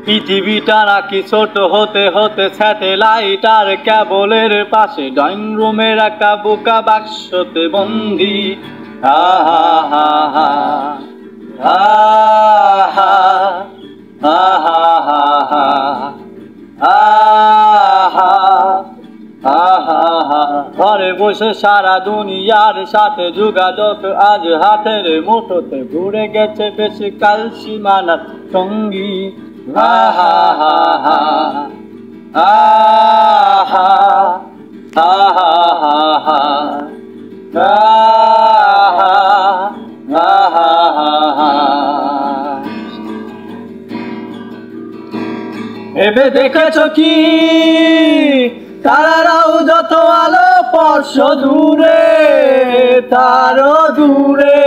পৃথিবীটা নাকি ছোট হতে হতে স্যাটেলাইট আর কেবলের পাশে ড্রয়িং রুমের একটা বোকা বাক্সতে বন্দি। আহা হা হা আহা আহা হা হা আহা আহা হা। ঘরে বসে সারা দুনিয়ার সাথে যোগাযোগ আজ হাতের মুঠোতে, ঘুরে গেছে বেশি কাল সীমানার সঙ্গী। আহা হা হা আহা আহা হা হা আহা আহা হা। এবে দেখেছ কি তারারাও যত আলো স্পর্শ দূরে, তারও দূরে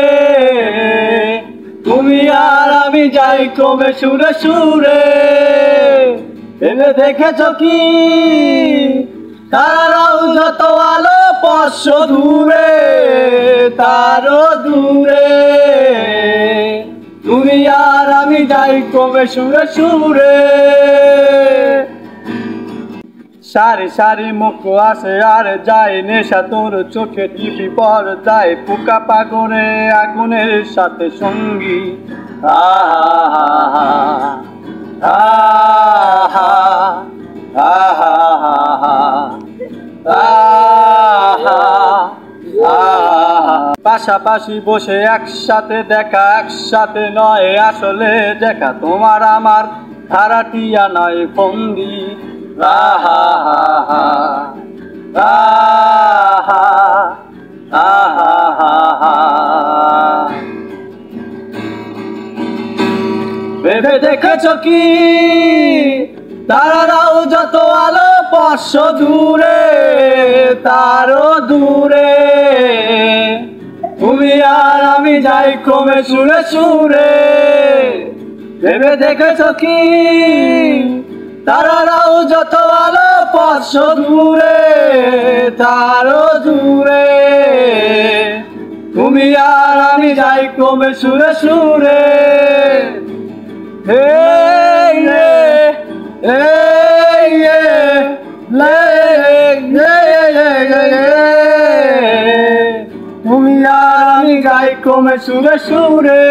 তুমি আর আমি যাই ক্রমে সুরে সুরে। ভেবে দেখেছ কি তারারাও যত আলো স্পর্শ দূরে, তারও দূরে তুমি আর আমি যাই ক্রমে সুরে সুরে। সারি সারি মুখ আসে আর যায় নেশা তোর চোখে টিপি পর যায়, পোকা পাগরে আগুনের সাথে সঙ্গী। আহা আহা আহা আহা আহা। পাশাপাশি বসে একসাথে দেখা, একসাথে নয় আসলে দেখা, তোমার আমার ধারাটিয়া নয় ফন্দি। আহা আহা আহা আহা। ভেবে দেখেছ কি তারারাও যত আলো স্পর্শ দূরে, তারও দূরে তুমি আর আমি যাই ক্রমে সুরে সুরে। ভেবে দেখেছ কি তারারাও যত আলো স্পর্শ দূরে, তারও দূরে তুমি আর আমি যাই ক্রমে সুরে সুরে। এই রে এই তুমি আর আমি যাই ক্রমে সুরে সুরে।